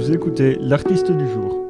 Vous écoutez l'artiste du jour.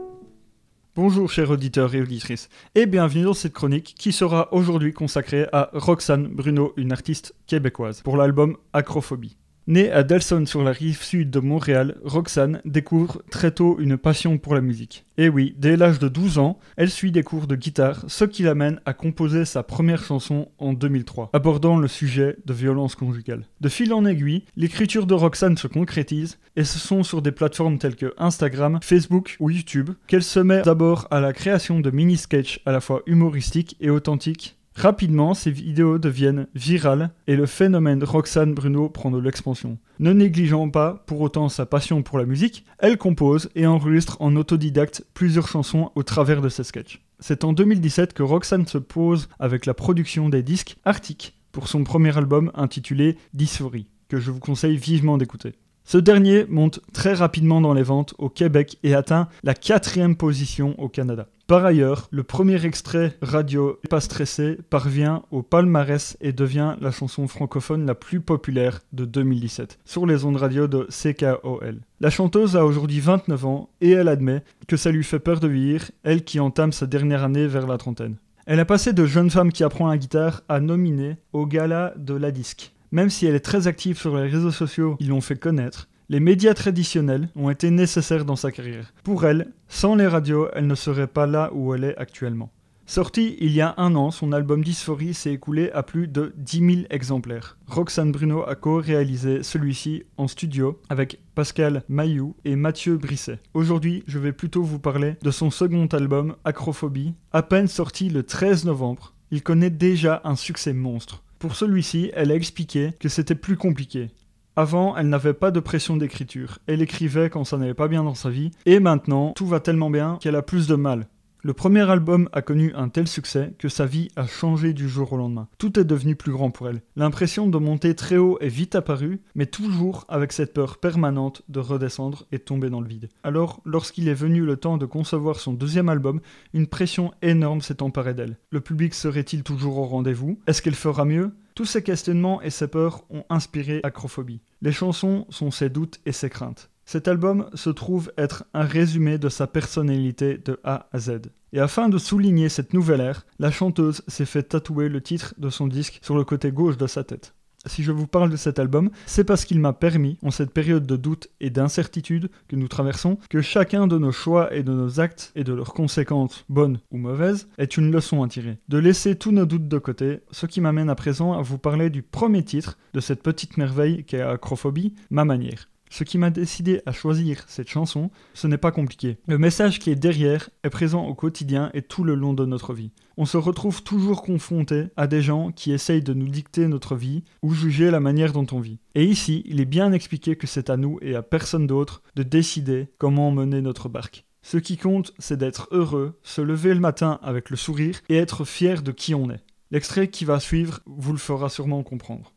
Bonjour chers auditeurs et auditrices, et bienvenue dans cette chronique qui sera aujourd'hui consacrée à Roxane Bruno, une artiste québécoise, pour l'album Acrophobie. Née à Delson sur la rive sud de Montréal, Roxane découvre très tôt une passion pour la musique. Et oui, dès l'âge de 12 ans, elle suit des cours de guitare, ce qui l'amène à composer sa première chanson en 2003, abordant le sujet de violence conjugale. De fil en aiguille, l'écriture de Roxane se concrétise, et ce sont sur des plateformes telles que Instagram, Facebook ou YouTube qu'elle se met d'abord à la création de mini-sketchs à la fois humoristiques et authentiques. Rapidement, ces vidéos deviennent virales et le phénomène Roxane Bruno prend de l'expansion. Ne négligeant pas pour autant sa passion pour la musique, elle compose et enregistre en autodidacte plusieurs chansons au travers de ses sketchs. C'est en 2017 que Roxane se pose avec la production des disques Arctic pour son premier album intitulé Dysphorie, que je vous conseille vivement d'écouter. Ce dernier monte très rapidement dans les ventes au Québec et atteint la 4e position au Canada. Par ailleurs, le premier extrait radio Pas stressé parvient au palmarès et devient la chanson francophone la plus populaire de 2017 sur les ondes radio de CKOL. La chanteuse a aujourd'hui 29 ans et elle admet que ça lui fait peur de vieillir, elle qui entame sa dernière année vers la trentaine. Elle a passé de jeune femme qui apprend la guitare à nominée au gala de la disque. Même si elle est très active sur les réseaux sociaux qui l'ont fait connaître, les médias traditionnels ont été nécessaires dans sa carrière. Pour elle, sans les radios, elle ne serait pas là où elle est actuellement. Sorti il y a 1 an, son album Dysphorie s'est écoulé à plus de 10 000 exemplaires. Roxane Bruno a co-réalisé celui-ci en studio avec Pascal Mailloux et Mathieu Brisset. Aujourd'hui, je vais plutôt vous parler de son second album, Acrophobie. À peine sorti le 13 novembre, il connaît déjà un succès monstre. Pour celui-ci, elle a expliqué que c'était plus compliqué. Avant, elle n'avait pas de pression d'écriture. Elle écrivait quand ça n'allait pas bien dans sa vie. Et maintenant, tout va tellement bien qu'elle a plus de mal. Le premier album a connu un tel succès que sa vie a changé du jour au lendemain. Tout est devenu plus grand pour elle. L'impression de monter très haut est vite apparue, mais toujours avec cette peur permanente de redescendre et de tomber dans le vide. Alors, lorsqu'il est venu le temps de concevoir son deuxième album, une pression énorme s'est emparée d'elle. Le public serait-il toujours au rendez-vous? Est-ce qu'elle fera mieux? Tous ces questionnements et ces peurs ont inspiré Acrophobie. Les chansons sont ses doutes et ses craintes. Cet album se trouve être un résumé de sa personnalité de A à Z. Et afin de souligner cette nouvelle ère, la chanteuse s'est fait tatouer le titre de son disque sur le côté gauche de sa tête. Si je vous parle de cet album, c'est parce qu'il m'a permis, en cette période de doute et d'incertitude que nous traversons, que chacun de nos choix et de nos actes et de leurs conséquences, bonnes ou mauvaises, est une leçon à tirer. De laisser tous nos doutes de côté, ce qui m'amène à présent à vous parler du premier titre de cette petite merveille qu'est Acrophobie, Ma manière. Ce qui m'a décidé à choisir cette chanson, ce n'est pas compliqué. Le message qui est derrière est présent au quotidien et tout le long de notre vie. On se retrouve toujours confronté à des gens qui essayent de nous dicter notre vie ou juger la manière dont on vit. Et ici, il est bien expliqué que c'est à nous et à personne d'autre de décider comment mener notre barque. Ce qui compte, c'est d'être heureux, se lever le matin avec le sourire et être fier de qui on est. L'extrait qui va suivre vous le fera sûrement comprendre.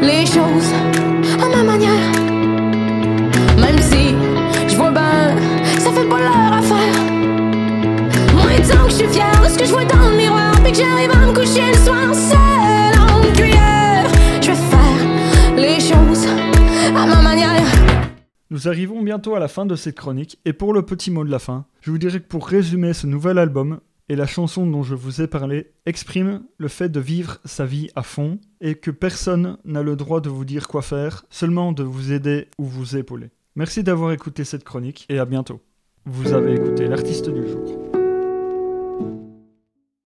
Les choses à ma manière, même si je vois ben, ça fait pas leur affaire. Moi, tant que je suis fière de ce que je vois dans le miroir, puis que j'arrive à me coucher le soir seule en cuillère, je vais faire les choses à ma manière. Nous arrivons bientôt à la fin de cette chronique, et pour le petit mot de la fin, je vous dirais que pour résumer ce nouvel album, et la chanson dont je vous ai parlé exprime le fait de vivre sa vie à fond et que personne n'a le droit de vous dire quoi faire, seulement de vous aider ou vous épauler. Merci d'avoir écouté cette chronique et à bientôt. Vous avez écouté l'artiste du jour.